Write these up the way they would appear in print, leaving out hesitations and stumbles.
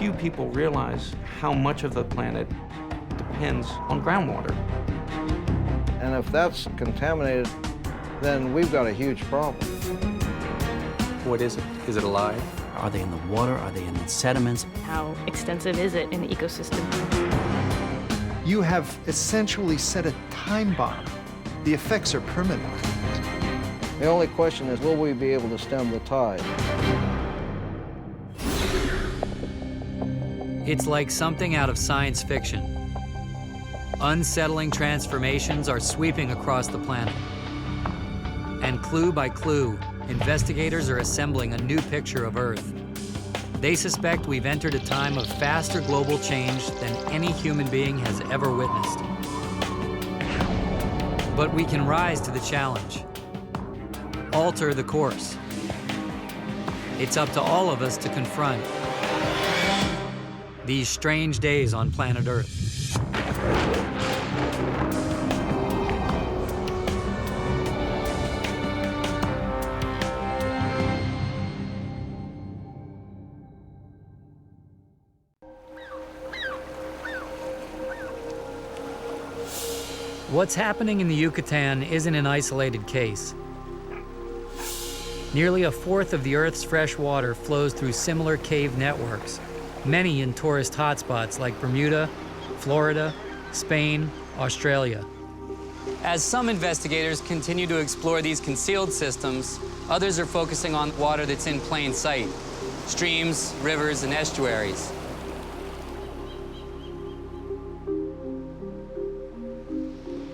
few people realize how much of the planet depends on groundwater. And if that's contaminated, then we've got a huge problem. What is it? Is it alive? Are they in the water? Are they in the sediments? How extensive is it in the ecosystem? You have essentially set a time bomb. The effects are permanent. The only question is, will we be able to stem the tide? It's like something out of science fiction. Unsettling transformations are sweeping across the planet. And clue by clue, investigators are assembling a new picture of Earth. They suspect we've entered a time of faster global change than any human being has ever witnessed. But we can rise to the challenge. Alter the course. It's up to all of us to confront these strange days on planet Earth. What's happening in the Yucatan isn't an isolated case. Nearly a fourth of the Earth's fresh water flows through similar cave networks, many in tourist hotspots like Bermuda, Florida, Spain, Australia. As some investigators continue to explore these concealed systems, others are focusing on water that's in plain sight, streams, rivers, and estuaries.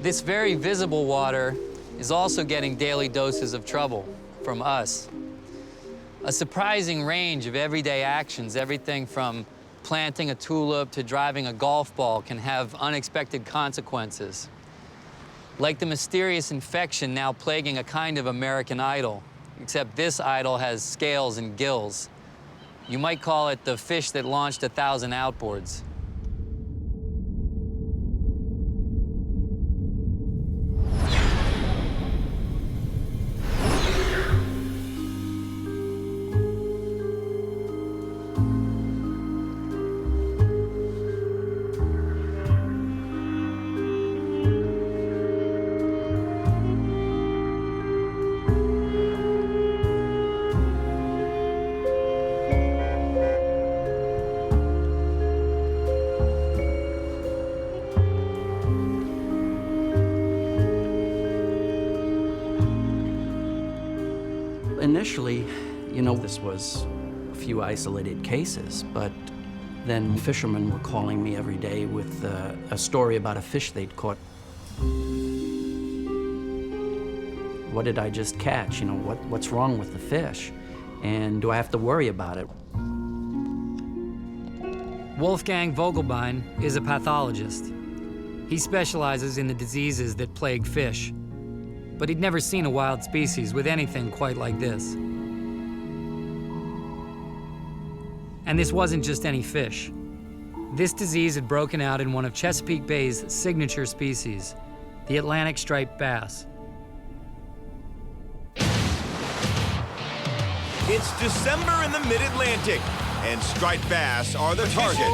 This very visible water is also getting daily doses of trouble from us. A surprising range of everyday actions, everything from planting a tulip to driving a golf ball, can have unexpected consequences. Like the mysterious infection now plaguing a kind of American Idol, except this idol has scales and gills. You might call it the fish that launched 1,000 outboards. Initially, you know, this was a few isolated cases, but then fishermen were calling me every day with a story about a fish they'd caught. What did I just catch? You know, what's wrong with the fish? And do I have to worry about it? Wolfgang Vogelbein is a pathologist. He specializes in the diseases that plague fish, but he'd never seen a wild species with anything quite like this. And this wasn't just any fish. This disease had broken out in one of Chesapeake Bay's signature species, the Atlantic striped bass. It's December in the mid-Atlantic, and striped bass are the target.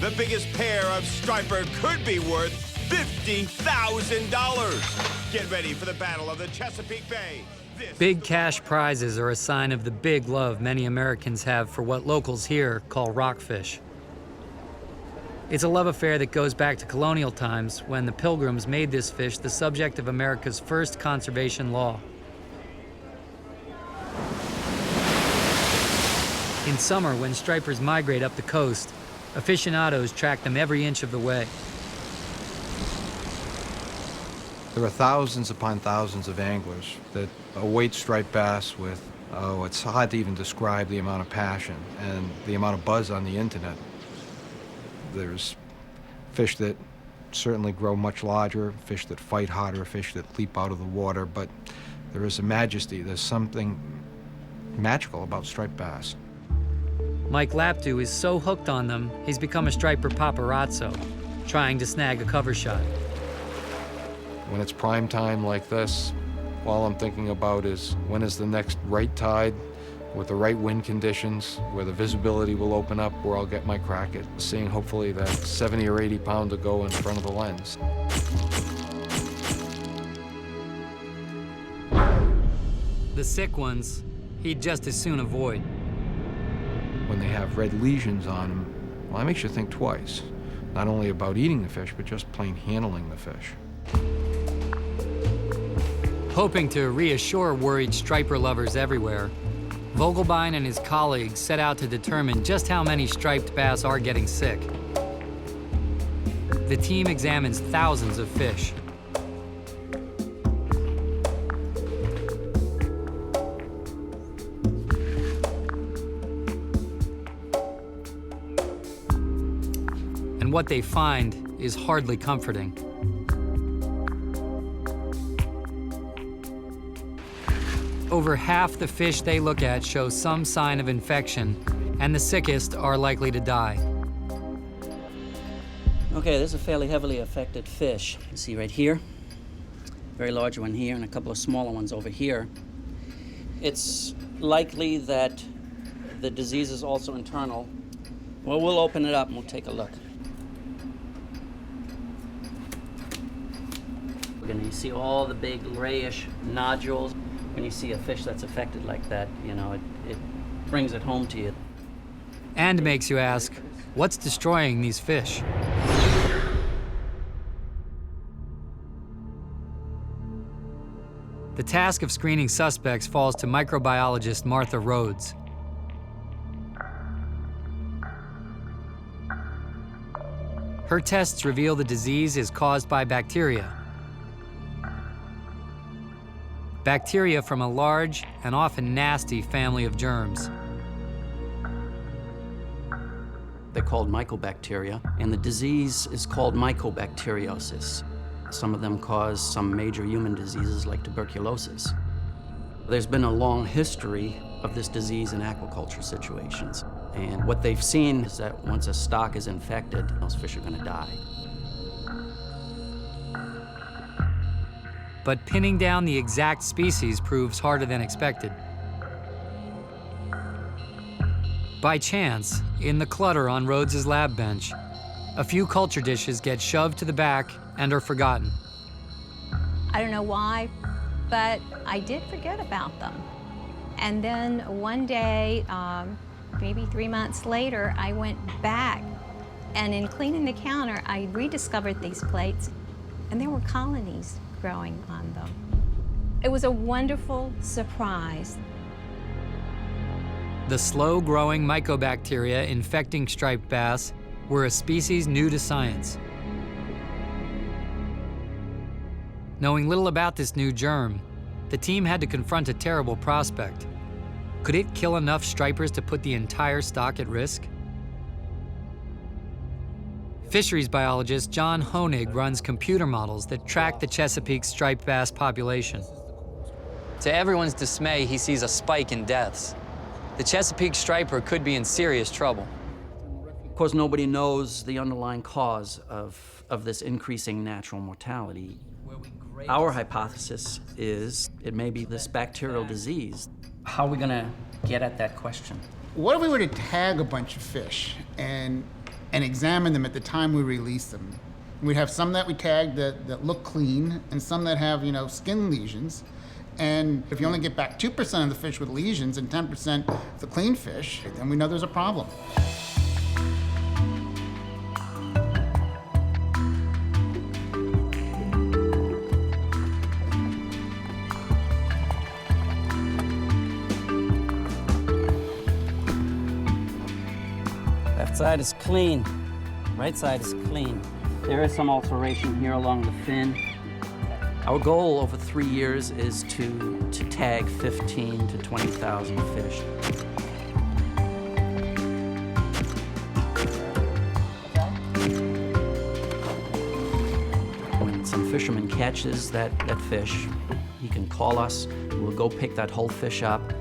The biggest pair of striper could be worth $50,000. Get ready for the battle of the Chesapeake Bay. Big cash prizes are a sign of the big love many Americans have for what locals here call rockfish. It's a love affair that goes back to colonial times when the Pilgrims made this fish the subject of America's first conservation law. In summer, when stripers migrate up the coast, aficionados track them every inch of the way. There are thousands upon thousands of anglers that await striped bass with, it's hard to even describe the amount of passion and the amount of buzz on the internet. There's fish that certainly grow much larger, fish that fight harder, fish that leap out of the water, but there is a majesty, there's something magical about striped bass. Mike Laptew is so hooked on them, he's become a striper paparazzo, trying to snag a cover shot. When it's prime time like this, all I'm thinking about is when is the next right tide, with the right wind conditions, where the visibility will open up, where I'll get my crack at seeing hopefully that 70 or 80 pounder go in front of the lens. The sick ones, he'd just as soon avoid. When they have red lesions on them, well, that makes you think twice. Not only about eating the fish, but just plain handling the fish. Hoping to reassure worried striper lovers everywhere, Vogelbein and his colleagues set out to determine just how many striped bass are getting sick. The team examines thousands of fish. And what they find is hardly comforting. Over half the fish they look at show some sign of infection, and the sickest are likely to die. Okay, this is a fairly heavily affected fish. You see right here, very large one here, and a couple of smaller ones over here. It's likely that the disease is also internal. Well, we'll open it up and we'll take a look. And you see all the big grayish nodules. When you see a fish that's affected like that, you know, it brings it home to you. And makes you ask, what's destroying these fish? The task of screening suspects falls to microbiologist Martha Rhodes. Her tests reveal the disease is caused by bacteria. Bacteria from a large and often nasty family of germs. They're called mycobacteria, and the disease is called mycobacteriosis. Some of them cause some major human diseases like tuberculosis. There's been a long history of this disease in aquaculture situations, and what they've seen is that once a stock is infected, those fish are going to die. But pinning down the exact species proves harder than expected. By chance, in the clutter on Rhodes's lab bench, a few culture dishes get shoved to the back and are forgotten. I don't know why, but I did forget about them. And then one day, maybe 3 months later, I went back, and in cleaning the counter, I rediscovered these plates, and there were colonies growing on them. It was a wonderful surprise. The slow-growing mycobacteria infecting striped bass were a species new to science. Knowing little about this new germ, the team had to confront a terrible prospect. Could it kill enough stripers to put the entire stock at risk? Fisheries biologist John Honig runs computer models that track the Chesapeake striped bass population. To everyone's dismay, he sees a spike in deaths. The Chesapeake striper could be in serious trouble. Of course, nobody knows the underlying cause of this increasing natural mortality. Our hypothesis is it may be this bacterial disease. How are we going to get at that question? What if we were to tag a bunch of fish and examine them at the time we release them? We'd have some that we tag that look clean and some that have, skin lesions. And if you only get back 2% of the fish with lesions and 10% the clean fish, then we know there's a problem. Left side is clean, right side is clean. There is some alteration here along the fin. Our goal over 3 years is to tag 15 to 20,000 fish. When some fisherman catches that fish, he can call us, we'll go pick that whole fish up,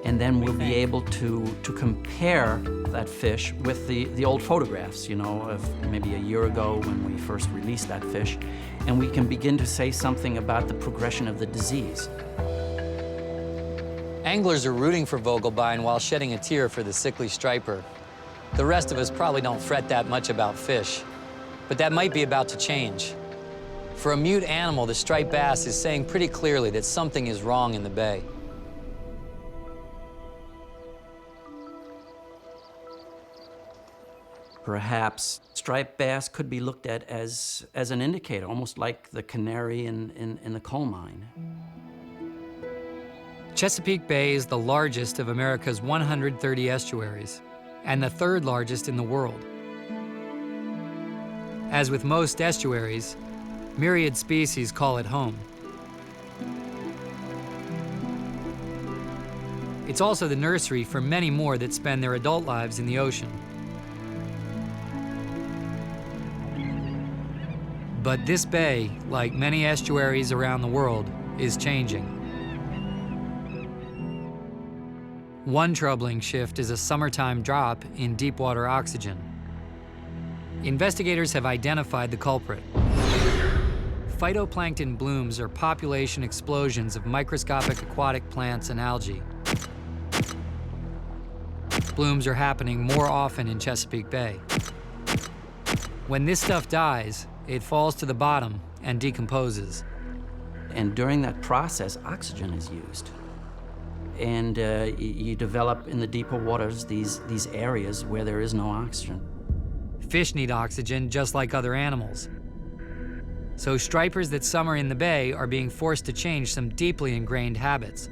and then we'll be able to compare that fish with the old photographs, of maybe a year ago when we first released that fish, and we can begin to say something about the progression of the disease. Anglers are rooting for Vogelbein while shedding a tear for the sickly striper. The rest of us probably don't fret that much about fish, but that might be about to change. For a mute animal, the striped bass is saying pretty clearly that something is wrong in the bay. Perhaps striped bass could be looked at as an indicator, almost like the canary in the coal mine. Chesapeake Bay is the largest of America's 130 estuaries, and the third largest in the world. As with most estuaries, myriad species call it home. It's also the nursery for many more that spend their adult lives in the ocean. But this bay, like many estuaries around the world, is changing. One troubling shift is a summertime drop in deepwater oxygen. Investigators have identified the culprit. Phytoplankton blooms are population explosions of microscopic aquatic plants and algae. Blooms are happening more often in Chesapeake Bay. When this stuff dies, it falls to the bottom and decomposes. And during that process, oxygen is used. And you develop in the deeper waters these areas where there is no oxygen. Fish need oxygen just like other animals. So stripers that summer in the bay are being forced to change some deeply ingrained habits.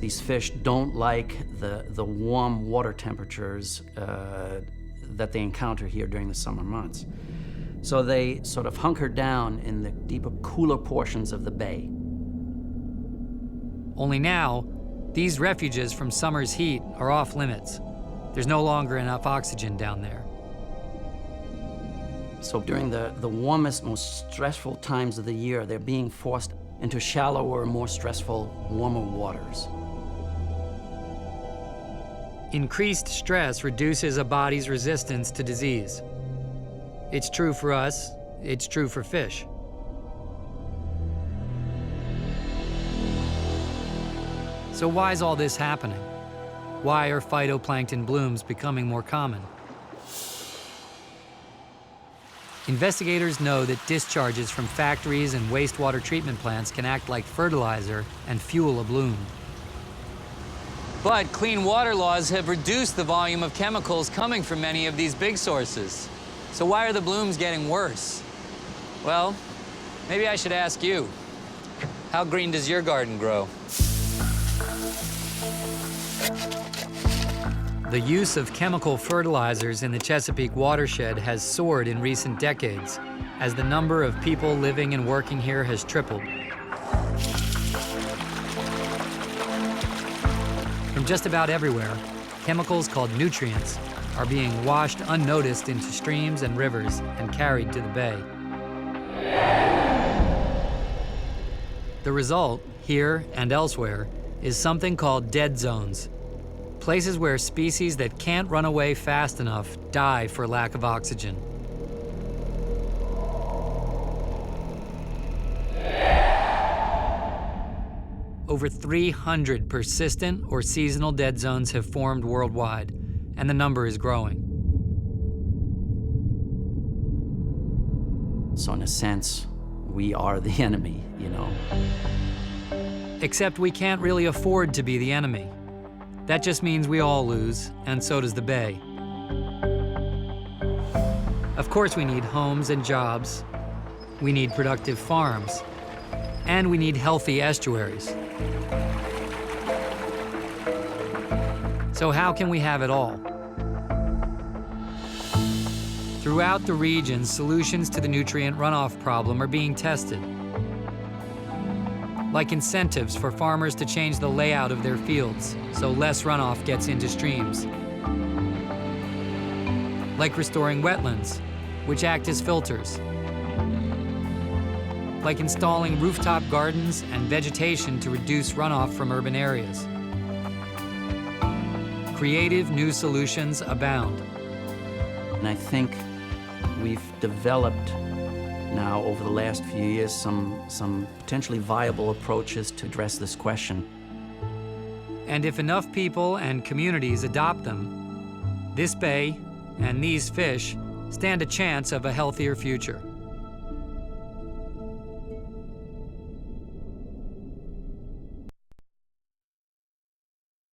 These fish don't like the warm water temperatures that they encounter here during the summer months. So they sort of hunker down in the deeper, cooler portions of the bay. Only now, these refuges from summer's heat are off limits. There's no longer enough oxygen down there. So during the warmest, most stressful times of the year, they're being forced into shallower, more stressful, warmer waters. Increased stress reduces a body's resistance to disease. It's true for us, it's true for fish. So why is all this happening? Why are phytoplankton blooms becoming more common? Investigators know that discharges from factories and wastewater treatment plants can act like fertilizer and fuel a bloom. But clean water laws have reduced the volume of chemicals coming from many of these big sources. So why are the blooms getting worse? Well, maybe I should ask you, how green does your garden grow? The use of chemical fertilizers in the Chesapeake watershed has soared in recent decades as the number of people living and working here has tripled. From just about everywhere, chemicals called nutrients are being washed unnoticed into streams and rivers and carried to the bay. The result, here and elsewhere, is something called dead zones. Places where species that can't run away fast enough die for lack of oxygen. Over 300 persistent or seasonal dead zones have formed worldwide, and the number is growing. So in a sense, we are the enemy, you know. Except we can't really afford to be the enemy. That just means we all lose, and so does the bay. Of course, we need homes and jobs. We need productive farms. And we need healthy estuaries. So how can we have it all? Throughout the region, solutions to the nutrient runoff problem are being tested. Like incentives for farmers to change the layout of their fields so less runoff gets into streams. Like restoring wetlands, which act as filters. Like installing rooftop gardens and vegetation to reduce runoff from urban areas. Creative new solutions abound. And I think we've developed now over the last few years some potentially viable approaches to address this question. And if enough people and communities adopt them, this bay and these fish stand a chance of a healthier future.